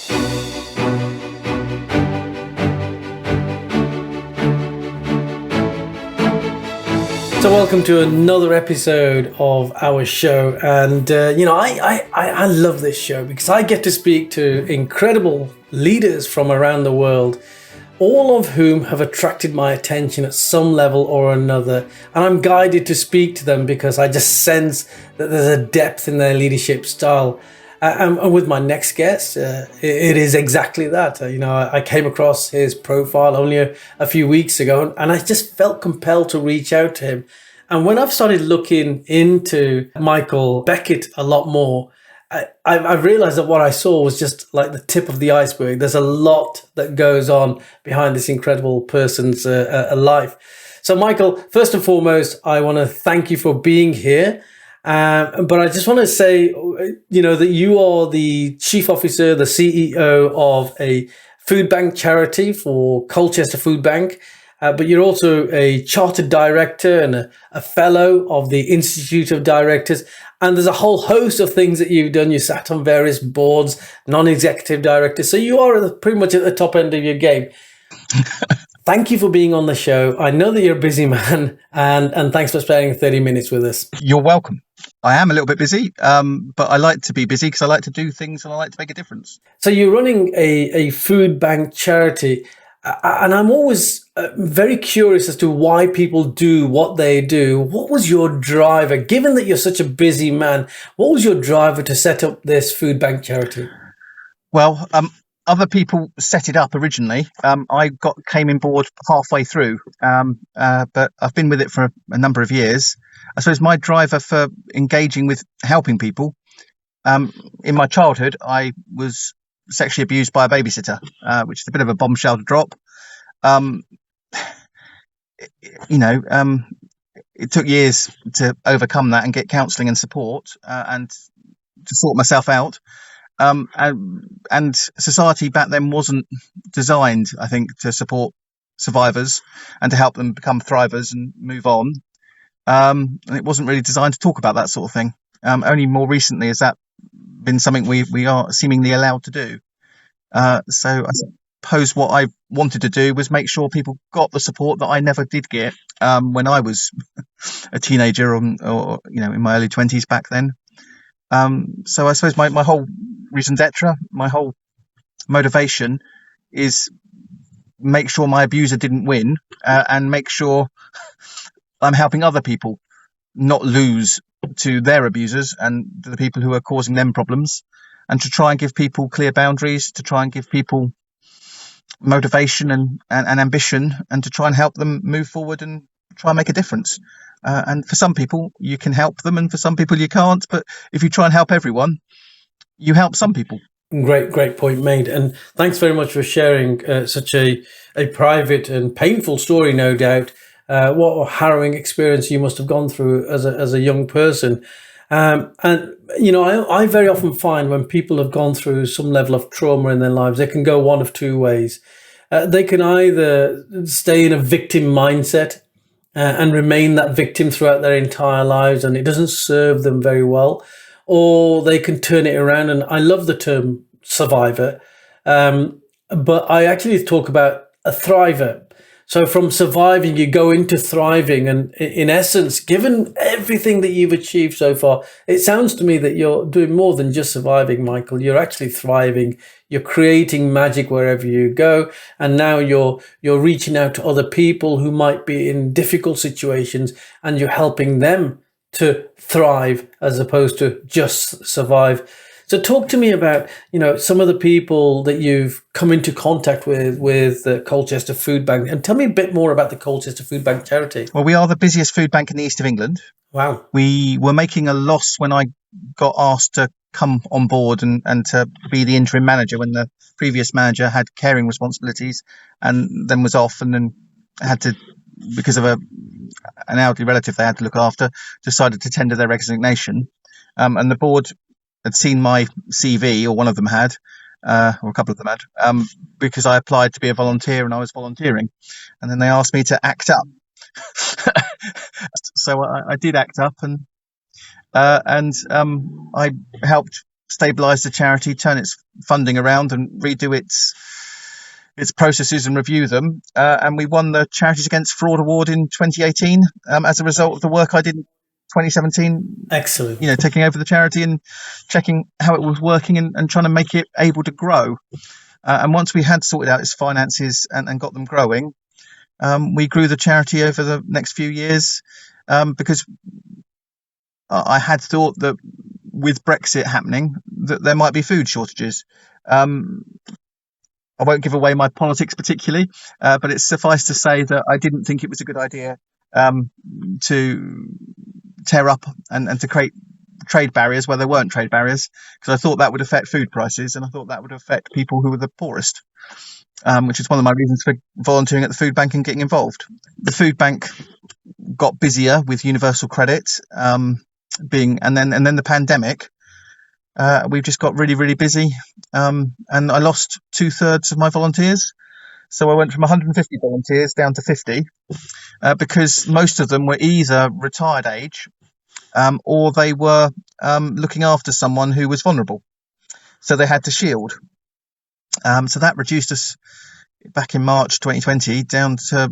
So welcome to another episode of our show, and I love this show because I get to speak to incredible leaders from around the world, all of whom have attracted my attention at some level or another, and I'm guided to speak to them because I just sense that there's a depth in their leadership style. And with my next guest, it is exactly that. I came across his profile only a few weeks ago, and I just felt compelled to reach out to him. And when I've started looking into Michael Beckett a lot more, I realized that what I saw was just like the tip of the iceberg. There's a lot that goes on behind this incredible person's life. So, Michael, first and foremost, I want to thank you for being here. But I just want to say, that you are the chief officer, the CEO of a food bank charity for Colchester Foodbank. But you're also a chartered director and a fellow of the Institute of Directors. And there's a whole host of things that you've done. You sat on various boards, non-executive directors. So you are pretty much at the top end of your game. Thank you for being on the show. I know that you're a busy man, and thanks for spending 30 minutes with us. You're welcome. I am a little bit busy, but I like to be busy because I like to do things and I like to make a difference. So you're running a food bank charity, and I'm always very curious as to why people do what they do. What was your driver, given that you're such a busy man? What was your driver to set up this food bank charity? Well, other people set it up originally. I came on board halfway through, but I've been with it for a number of years. I suppose my driver for engaging with helping people, in my childhood, I was sexually abused by a babysitter, which is a bit of a bombshell to drop. It took years to overcome that and get counselling and support and to sort myself out. And society back then wasn't designed, I think, to support survivors and to help them become thrivers and move on. And it wasn't really designed to talk about that sort of thing. Only more recently has that been something we are seemingly allowed to do. So I suppose what I wanted to do was make sure people got the support that I never did get when I was a teenager or in my early 20s back then. So I suppose my whole raison d'etre, my whole motivation is make sure my abuser didn't win and make sure I'm helping other people not lose to their abusers and the people who are causing them problems, and to try and give people clear boundaries, to try and give people motivation and ambition, and to try and help them move forward and try and make a difference. And for some people you can help them, and for some people you can't. But if you try and help everyone, you help some people. Great point made. And thanks very much for sharing such a private and painful story, no doubt. What a harrowing experience you must have gone through as a young person. I very often find when people have gone through some level of trauma in their lives, they can go one of two ways. They can either stay in a victim mindset and remain that victim throughout their entire lives, and it doesn't serve them very well, or they can turn it around. And I love the term survivor, but I actually talk about a thriver. So from surviving, you go into thriving. And in essence, given everything that you've achieved so far, it sounds to me that you're doing more than just surviving, Michael. You're actually thriving. You're creating magic wherever you go. And now you're reaching out to other people who might be in difficult situations, and you're helping them to thrive as opposed to just survive. So talk to me about, some of the people that you've come into contact with the Colchester Foodbank, and tell me a bit more about the Colchester Foodbank charity. Well, we are the busiest food bank in the east of England. Wow. We were making a loss when I got asked to come on board and to be the interim manager when the previous manager had caring responsibilities and then was off, and then had to, because of an elderly relative they had to look after, decided to tender their resignation. And the board had seen my CV, or one of them had, or a couple of them had, because I applied to be a volunteer and I was volunteering. And then they asked me to act up. So I did act up, and I helped stabilise the charity, turn its funding around, and redo its processes and review them. And we won the Charities Against Fraud Award in 2018 as a result of the work I did in 2017. Excellent. Taking over the charity and checking how it was working and trying to make it able to grow. And once we had sorted out its finances and got them growing, we grew the charity over the next few years because I had thought that with Brexit happening, that there might be food shortages. I won't give away my politics particularly, but it's suffice to say that I didn't think it was a good idea to tear up and to create trade barriers where there weren't trade barriers, because I thought that would affect food prices, and I thought that would affect people who were the poorest, which is one of my reasons for volunteering at the food bank and getting involved. The food bank got busier with universal credit and then the pandemic. We've just got really, really busy, and I lost 2/3 of my volunteers. So I went from 150 volunteers down to 50 because most of them were either retired age or they were looking after someone who was vulnerable. So they had to shield. So that reduced us back in March 2020 down to,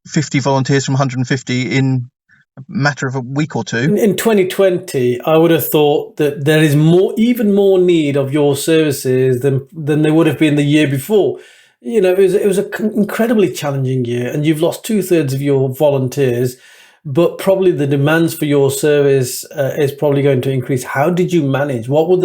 50 volunteers from 150 in a matter of a week or two. In 2020, I would have thought that there is even more need of your services than there would have been the year before. It was an incredibly challenging year, and you've lost 2/3 of your volunteers, but probably the demands for your service is probably going to increase. How did you manage? What were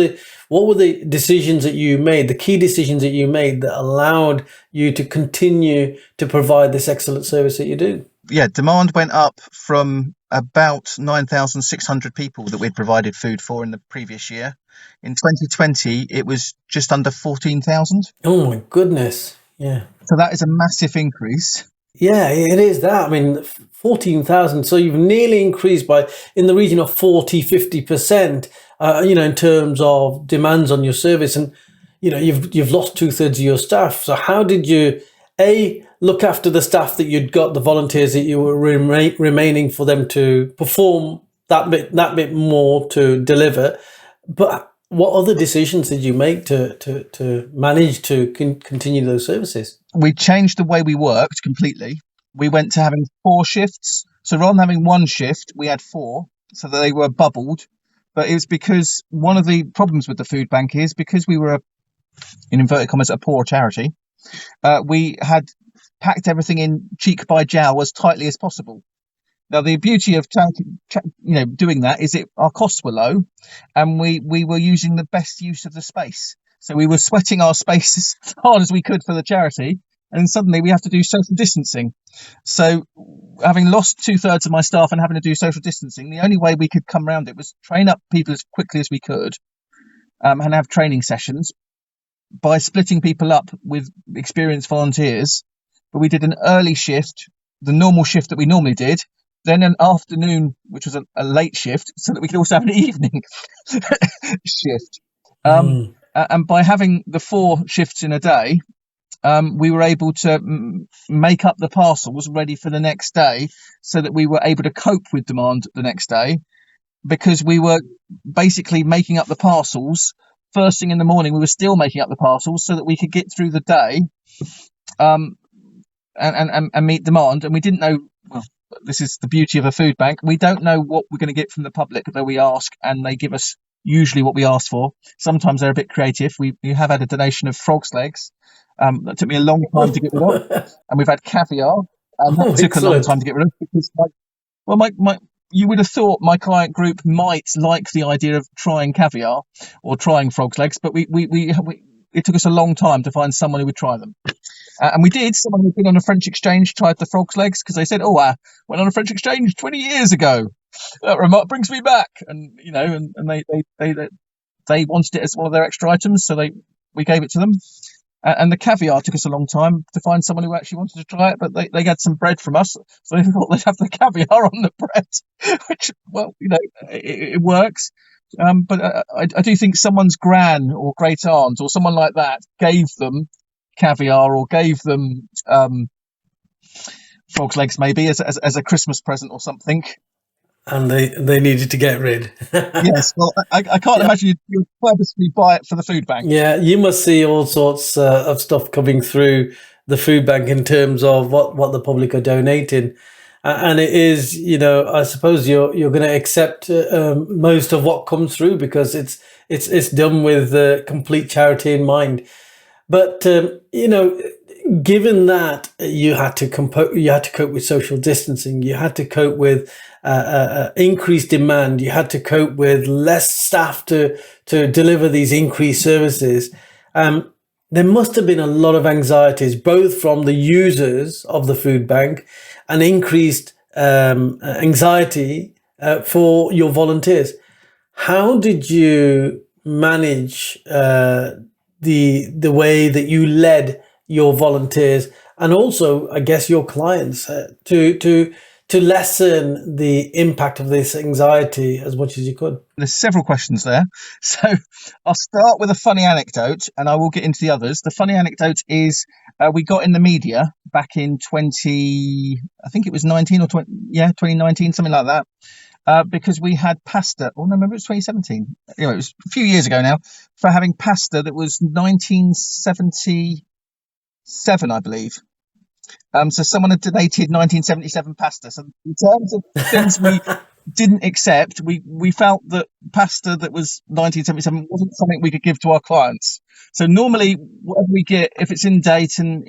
the decisions that you made, the key decisions that you made that allowed you to continue to provide this excellent service that you do? Yeah, demand went up from about 9,600 people that we'd provided food for in the previous year. In 2020, it was just under 14,000. Oh my goodness. Yeah. So that is a massive increase. Yeah, it is that. I mean, 14,000. So you've nearly increased by in the region of 40-50%, in terms of demands on your service. And, you've lost 2/3 of your staff. So how did you, look after the staff that you'd got, the volunteers that you were remaining for them to perform that bit more to deliver? But what other decisions did you make to manage to continue those services? We changed the way we worked completely. We went to having 4 shifts. So rather than having 1 shift, we had 4, so that they were bubbled. But it was because one of the problems with the food bank is because we were, in inverted commas, a poor charity, we had packed everything in cheek by jowl as tightly as possible. Now, the beauty of doing that is our costs were low, and we were using the best use of the space. So we were sweating our space as hard as we could for the charity, and then suddenly we have to do social distancing. So having lost 2/3 of my staff and having to do social distancing, the only way we could come around it was train up people as quickly as we could and have training sessions by splitting people up with experienced volunteers. But we did an early shift, the normal shift that we normally did, then an afternoon, which was a late shift, so that we could also have an evening shift. And by having the 4 shifts in a day, we were able to make up the parcels ready for the next day so that we were able to cope with demand the next day, because we were basically making up the parcels. First thing in the morning, we were still making up the parcels so that we could get through the day and meet demand. And we didn't know, well, this is the beauty of a food bank, we don't know what we're going to get from the public, though we ask, and they give us usually what we asked for. Sometimes they're a bit creative. We have had a donation of frog's legs. That took me a long time to get rid of. And we've had caviar. And that took a long time to get rid of because, you would have thought my client group might like the idea of trying caviar or trying frog's legs, but it took us a long time to find someone who would try them. And we did. Someone who'd been on a French exchange tried the frog's legs because they said, I went on a French exchange 20 years ago. That remark brings me back. And, they wanted it as one of their extra items, so we gave it to them. And the caviar took us a long time to find someone who actually wanted to try it, but they had some bread from us, so they thought they'd have the caviar on the bread, which, it works. But I do think someone's gran or great aunt or someone like that gave them caviar or gave them frog's legs maybe as a Christmas present or something. And they needed to get rid. Yes, well, I can't imagine you'd purposely buy it for the food bank. Yeah, you must see all sorts of stuff coming through the food bank in terms of what the public are donating, and it is, I suppose you're going to accept most of what comes through because it's done with complete charity in mind. But given that you had to cope with social distancing, you had to cope with increased demand, you had to cope with less staff to deliver these increased services. There must have been a lot of anxieties, both from the users of the food bank and increased anxiety for your volunteers. How did you manage the way that you led your volunteers and also, I guess, your clients to lessen the impact of this anxiety as much as you could? There's several questions there. So I'll start with a funny anecdote and I will get into the others. The funny anecdote is we got in the media back in I think it was 19 or 20, 2019, something like that. Because we had pasta. Oh, no, remember it was 2017. Anyway, it was a few years ago now, for having pasta that was 1977, I believe. So someone had donated 1977 pasta. So in terms of things we didn't accept, we felt that pasta that was 1977 wasn't something we could give to our clients. So normally, whatever we get, if it's in date and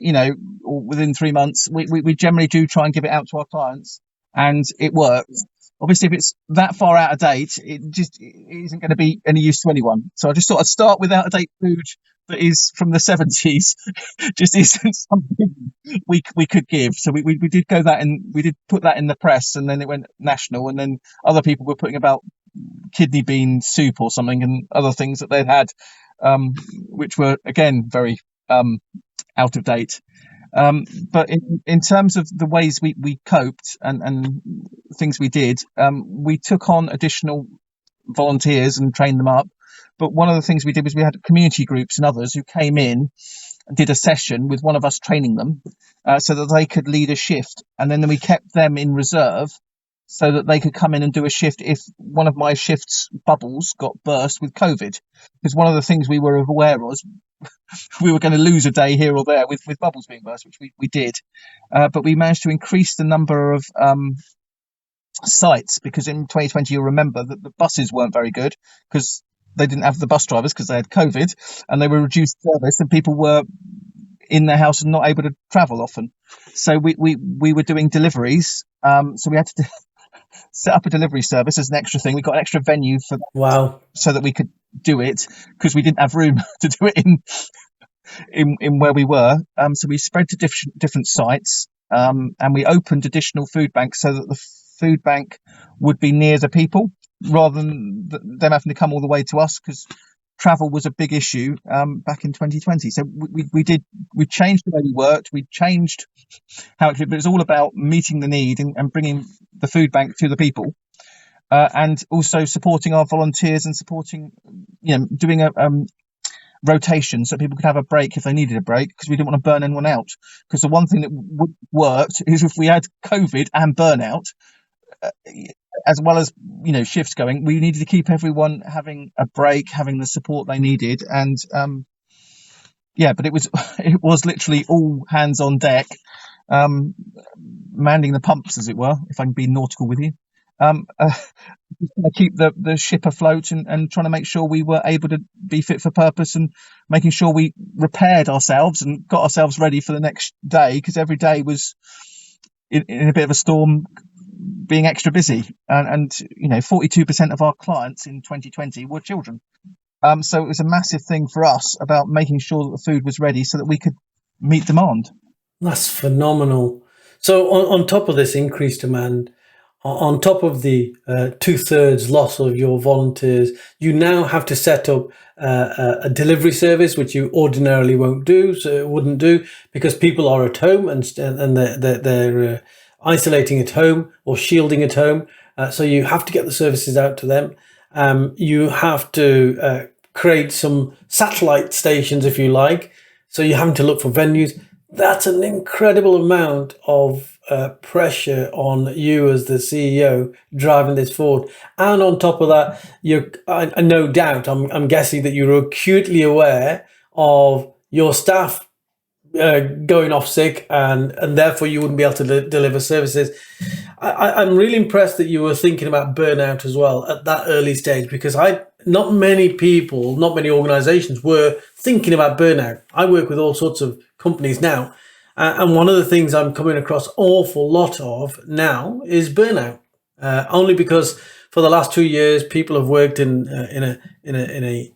or within 3 months, we generally do try and give it out to our clients, and it works. Obviously, if it's that far out of date, it isn't going to be any use to anyone. So I just thought I'd start with out of date food that is from the 70s, just isn't something we could give. So we did go that, and we did put that in the press, and then it went national, and then other people were putting about kidney bean soup or something and other things that they'd had, which were again very out of date. But in terms of the ways we coped and things we did, we took on additional volunteers and trained them up. But one of the things we did was we had community groups and others who came in and did a session with one of us training them, so that they could lead a shift. And then we kept them in reserve so that they could come in and do a shift if one of my shift's bubbles got burst with COVID. Because one of the things we were aware was we were going to lose a day here or there with bubbles being burst, which we did. But we managed to increase the number of sites, because in 2020, you'll remember that the buses weren't very good because they didn't have the bus drivers because they had COVID, and they were reduced service, and people were in their house and not able to travel often. So we were doing deliveries. So we had to set up a delivery service as an extra thing. We got an extra venue for that. Wow. So that we could do it, because we didn't have room to do it in where we were. So we spread to different sites, and we opened additional food banks so that the food bank would be near the people rather than them having to come all the way to us, because travel was a big issue back in 2020. So we changed the way we worked. We changed how but it's all about meeting the need and bringing the food bank to the people, and also supporting our volunteers and supporting, doing a rotation so people could have a break if they needed a break, because we didn't want to burn anyone out. Because the one thing that worked is if we had COVID and burnout, as well as shifts going, we needed to keep everyone having a break, having the support they needed. And but it was literally all hands on deck, manning the pumps, as it were, if I can be nautical with you, to keep the ship afloat and trying to make sure we were able to be fit for purpose, and making sure we repaired ourselves and got ourselves ready for the next day, because every day was in a bit of a storm, being extra busy. And 42% of our clients in 2020 were children. So it was a massive thing for us about making sure that the food was ready so that we could meet demand. That's phenomenal. So on top of this increased demand, on top of the 2/3 loss of your volunteers, you now have to set up a delivery service, which you ordinarily wouldn't do, because people are at home and they're isolating at home or shielding at home. So you have to get the services out to them. You have to create some satellite stations, if you like. So you're having to look for venues. That's an incredible amount of pressure on you as the CEO driving this forward, and on top of that, no doubt, I'm guessing that you're acutely aware of your staff going off sick, and therefore you wouldn't be able to deliver services. I'm really impressed that you were thinking about burnout as well at that early stage, because not many people, not many organizations were thinking about burnout. I work with all sorts of companies now, and one of the things I'm coming across awful lot of now is burnout. Only because for the last 2 years, people have worked in a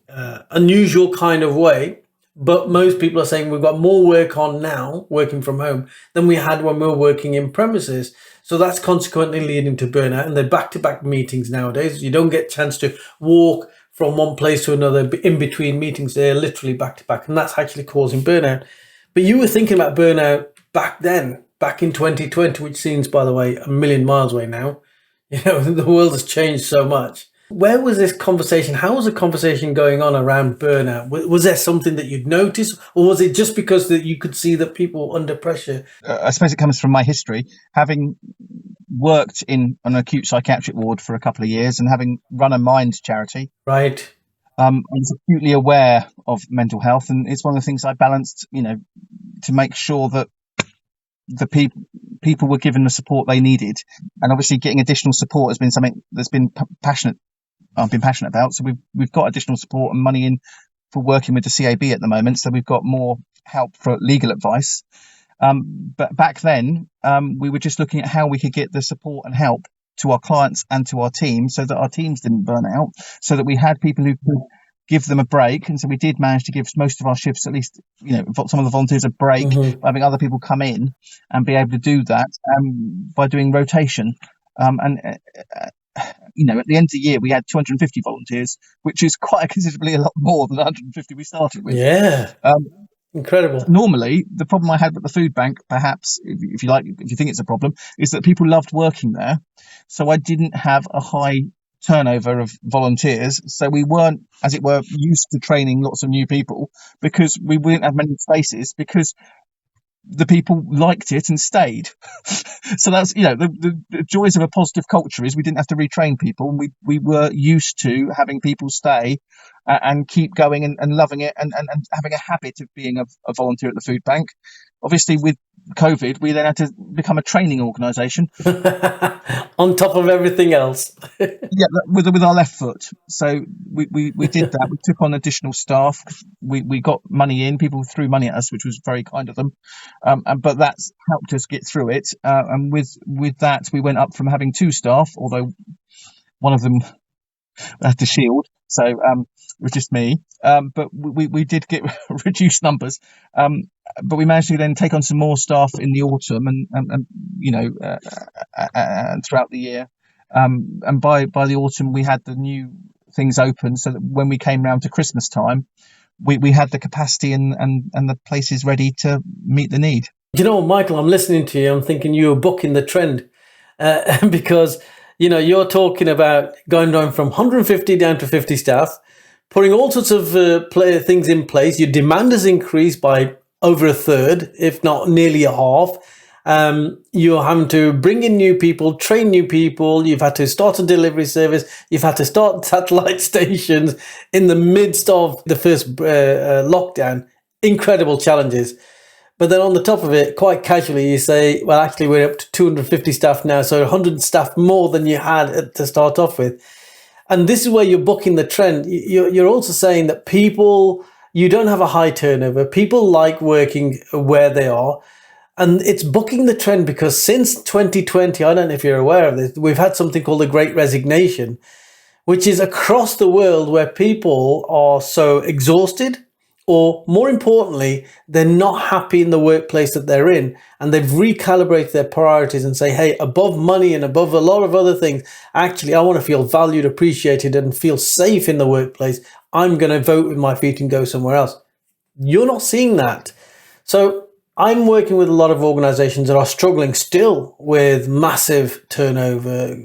unusual kind of way. But most people are saying we've got more work on now, working from home, than we had when we were working in premises. So that's consequently leading to burnout. And they're back-to-back meetings nowadays. You don't get a chance to walk from one place to another in between meetings. They're literally back-to-back. And that's actually causing burnout. But you were thinking about burnout back then, back in 2020, which seems, by the way, a million miles away now. The world has changed so much. Where was this conversation? How was the conversation going on around burnout? Was there something that you'd noticed, or was it just because that you could see that people were under pressure? I suppose it comes from my history, having worked in an acute psychiatric ward for a couple of years and having run a mind charity. Right. I was acutely aware of mental health, and it's one of the things I balanced, to make sure that the people were given the support they needed. And obviously getting additional support has been something that's been I've been passionate about. So we've got additional support and money in for working with the CAB at the moment. So we've got more help for legal advice. But back then, we were just looking at how we could get the support and help to our clients and to our team, so that our teams didn't burn out, so that we had people who could give them a break. And so we did manage to give most of our shifts, at least, some of the volunteers, a break, by having other people come in and be able to do that by doing rotation. At the end of the year, we had 250 volunteers, which is quite considerably a lot more than the 150 we started with. Yeah. Incredible. Normally, the problem I had with the food bank, perhaps, if you think it's a problem, is that people loved working there. So I didn't have a high turnover of volunteers. So we weren't, as it were, used to training lots of new people, because we didn't have many spaces, because the people liked it and stayed. So that's, the joys of a positive culture is we didn't have to retrain people. And we were used to having people stay and keep going and loving it and having a habit of being a volunteer at the food bank. Obviously, with COVID, we then had to become a training organisation. On top of everything else. Yeah, with our left foot. So we did that. We took on additional staff. We got money in. People threw money at us, which was very kind of them. But that's helped us get through it. And with that, we went up from having 2 staff, although one of them had to shield. So it was just me. But we did get reduced numbers. But we managed to then take on some more staff in the autumn and throughout the year. And by the autumn, we had the new things open, so that when we came round to Christmas time, we had the capacity and the places ready to meet the need. Michael, I'm listening to you. I'm thinking you were bucking the trend because, you're talking about going down from 150 down to 50 staff, putting all sorts of things in place. Your demand has increased by over a third, if not nearly a half. You're having to bring in new people, train new people. You've had to start a delivery service. You've had to start satellite stations in the midst of the first lockdown. Incredible challenges. But then on the top of it, quite casually, you say, well, actually, we're up to 250 staff now, so 100 staff more than you had to start off with. And this is where you're bucking the trend. You're also saying that you don't have a high turnover. People like working where they are. And it's bucking the trend because since 2020, I don't know if you're aware of this, we've had something called the Great Resignation, which is across the world where people are so exhausted, or more importantly, they're not happy in the workplace that they're in, and they've recalibrated their priorities and say, hey, above money and above a lot of other things, actually, I want to feel valued, appreciated, and feel safe in the workplace. I'm going to vote with my feet and go somewhere else. You're not seeing that. So I'm working with a lot of organizations that are struggling still with massive turnover,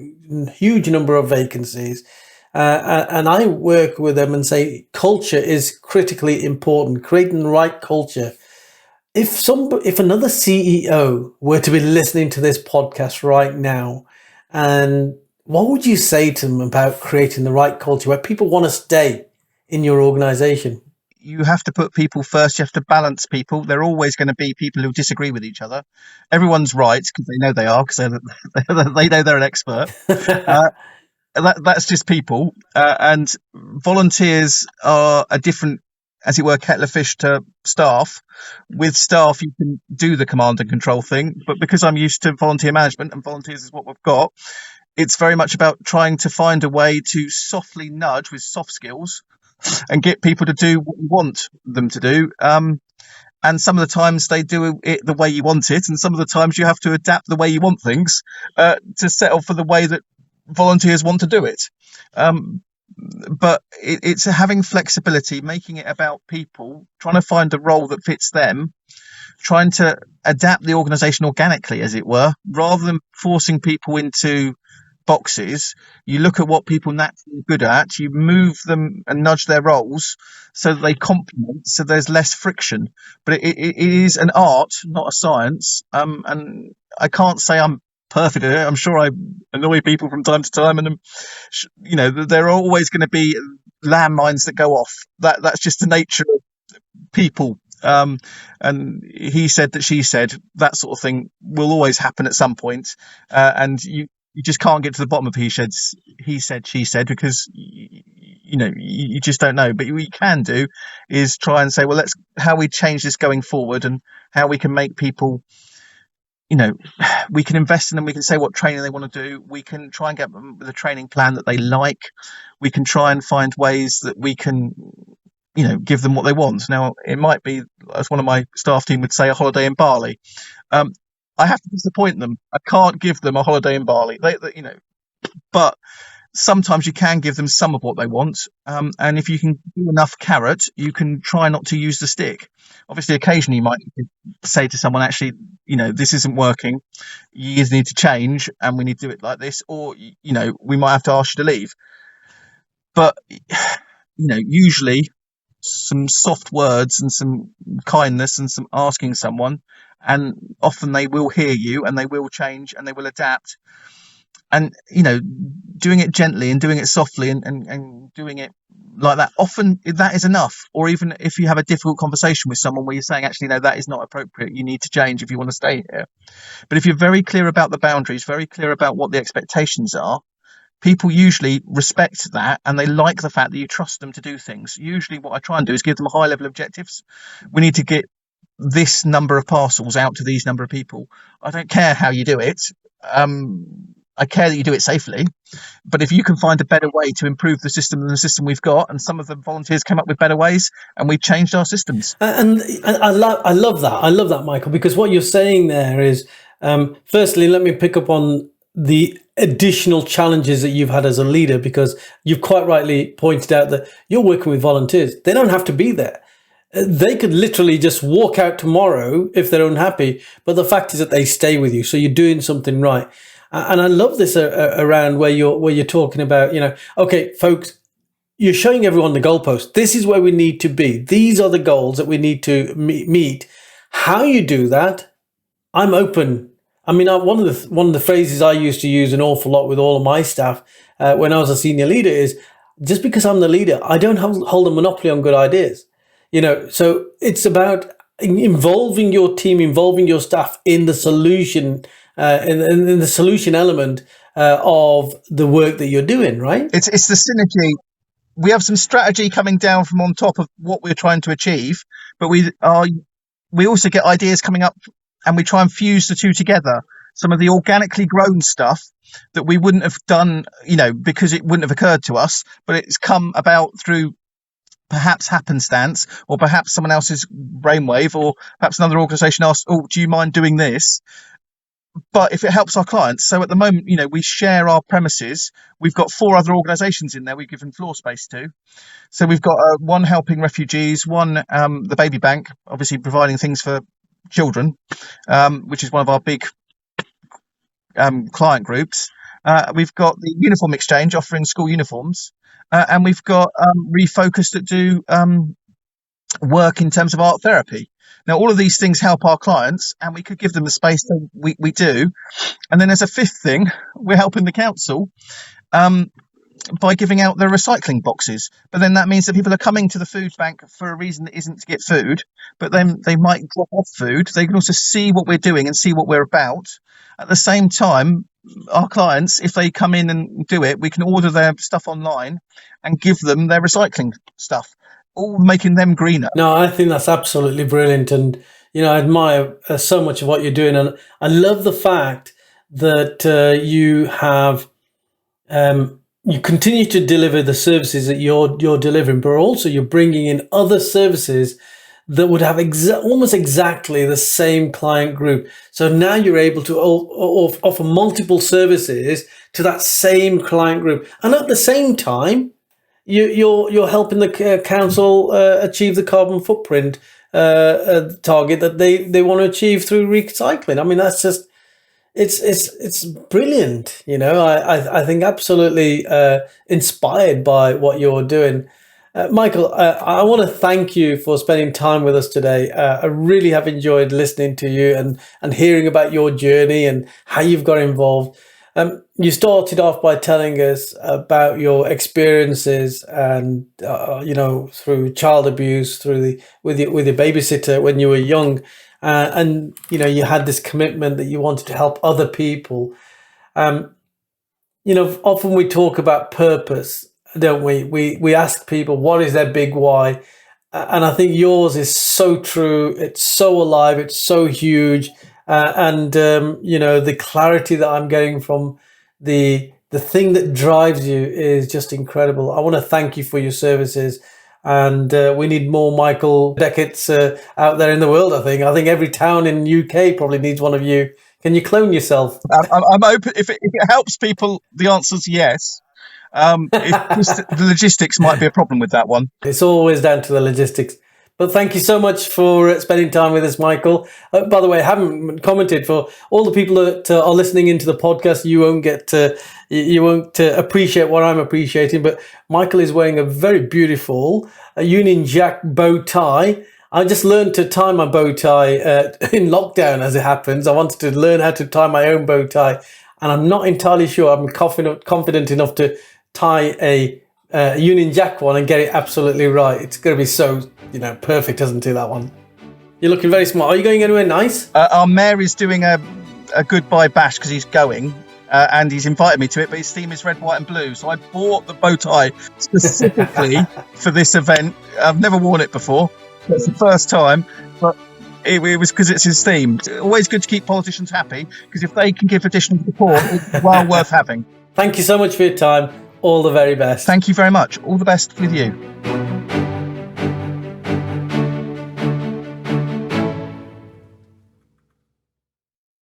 huge number of vacancies. And I work with them and say culture is critically important, creating the right culture. if another CEO were to be listening to this podcast right now, and what would you say to them about creating the right culture where people want to stay in your organization? You have to put people first. You have to balance people. There are always going to be people who disagree with each other. Everyone's right because they know they are, because they know they're an expert. That's just people. And volunteers are a different, as it were, kettle of fish to staff. With staff, you can do the command and control thing. But because I'm used to volunteer management and volunteers is what we've got, it's very much about trying to find a way to softly nudge with soft skills and get people to do what you want them to do. And some of the times they do it the way you want it, and some of the times you have to adapt the way you want things to settle for the way that volunteers want to do it. But it's having flexibility, making it about people, trying to find a role that fits them, trying to adapt the organisation organically, as it were, rather than forcing people into boxes. You look at what people naturally are good at, you move them and nudge their roles so that they complement, so there's less friction. But it is an art, not a science. And I can't say I'm perfect at it. I'm sure I annoy people from time to time, and there are always going to be landmines that go off. That's just the nature of people. And he said that she said, that sort of thing will always happen at some point. And you just can't get to the bottom of he said, she said, because you just don't know. But what you can do is try and say, well, how we change this going forward, and how we can make people, we can invest in them. We can say what training they want to do. We can try and get them with a training plan that they like. We can try and find ways that we can, give them what they want. Now, it might be, as one of my staff team would say, a holiday in Bali. I have to disappoint them. I can't give them a holiday in Bali. But sometimes you can give them some of what they want. And if you can do enough carrot, you can try not to use the stick. Obviously, occasionally you might say to someone, actually, this isn't working. You need to change, and we need to do it like this. Or, we might have to ask you to leave. But, usually some soft words and some kindness and some asking someone, and often they will hear you, and they will change, and they will adapt. And doing it gently and doing it softly and doing it like that, often that is enough. Or even if you have a difficult conversation with someone where you're saying, actually, no, that is not appropriate, you need to change if you want to stay here. But if you're very clear about the boundaries, very clear about what the expectations are, people usually respect that, and they like the fact that you trust them to do things. Usually what I try and do is give them high level objectives. We need to get this number of parcels out to these number of people. I don't care how you do it. I care that you do it safely. But if you can find a better way to improve the system than the system we've got, and some of the volunteers came up with better ways, and we've changed our systems. And I love that. I love that, Michael, because what you're saying there is, firstly, let me pick up on the additional challenges that you've had as a leader, because you've quite rightly pointed out that you're working with volunteers. They don't have to be there. They could literally just walk out tomorrow if they're unhappy. But the fact is that they stay with you. So you're doing something right. And I love this around where you're talking about, okay, folks, you're showing everyone the goalpost. This is where we need to be. These are the goals that we need to meet. How you do that, I'm open. I mean, one of the phrases I used to use an awful lot with all of my staff when I was a senior leader is, just because I'm the leader, I don't hold a monopoly on good ideas. So it's about involving your team, involving your staff in the solution, in the solution element of the work that you're doing, right? It's the synergy. We have some strategy coming down from on top of what we're trying to achieve, but we also get ideas coming up, and we try and fuse the two together. Some of the organically grown stuff that we wouldn't have done, because it wouldn't have occurred to us, but it's come about through perhaps happenstance, or perhaps someone else's brainwave, or perhaps another organisation asks, "Oh, do you mind doing this?" But if it helps our clients, so at the moment, we share our premises. We've got 4 other organisations in there we've given floor space to. So we've got one helping refugees, one the baby bank, obviously providing things for children, which is one of our big client groups. We've got the uniform exchange offering school uniforms, and we've got Refocus that do work in terms of art therapy. Now, all of these things help our clients, and we could give them the space that we do. And then, as a fifth thing, we're helping the council by giving out their recycling boxes. But then that means that people are coming to the food bank for a reason that isn't to get food, but then they might drop off food. They can also see what we're doing and see what we're about. At the same time, our clients, if they come in and do it, we can order their stuff online and give them their recycling stuff, all making them greener. No, I think that's absolutely brilliant. And, I admire so much of what you're doing. And I love the fact that you have, you continue to deliver the services that you're delivering, but also you're bringing in other services that would have almost exactly the same client group. So now you're able to offer multiple services to that same client group. And at the same time, you're helping the council achieve the carbon footprint target that they want to achieve through recycling. I mean, that's just it's brilliant. I think absolutely inspired by what you're doing. Michael, I want to thank you for spending time with us today. I really have enjoyed listening to you and hearing about your journey and how you've got involved. You started off by telling us about your experiences and through child abuse, with your babysitter when you were young, and you had this commitment that you wanted to help other people. Often we talk about purpose, don't we? We ask people what is their big why, and I think yours is so true. It's so alive. It's so huge. And the clarity that I'm getting from the thing that drives you is just incredible. I want to thank you for your services, and we need more Michael Becketts out there in the world. I think every town in UK probably needs one of you. Can you clone yourself? I'm open. If it helps people, the answer's yes. The logistics might be a problem with that one. It's always down to the logistics. But thank you so much for spending time with us, Michael. By the way, I haven't commented, for all the people that are listening into the podcast, you won't appreciate what I'm appreciating. But Michael is wearing a very beautiful Union Jack bow tie. I just learned to tie my bow tie in lockdown, as it happens. I wanted to learn how to tie my own bow tie, and I'm not entirely sure I'm confident enough to tie a Union Jack one and get it absolutely right. It's going to be so perfect, isn't it, that one? You're looking very smart. Are you going anywhere nice? Our mayor is doing a goodbye bash because he's going, and he's invited me to it, but his theme is red, white and blue. So I bought the bow tie specifically for this event. I've never worn it before. It's the first time, but it was because it's his theme. It's always good to keep politicians happy, because if they can give additional support, it's well worth having. Thank you so much for your time. All the very best. Thank you very much. All the best with you.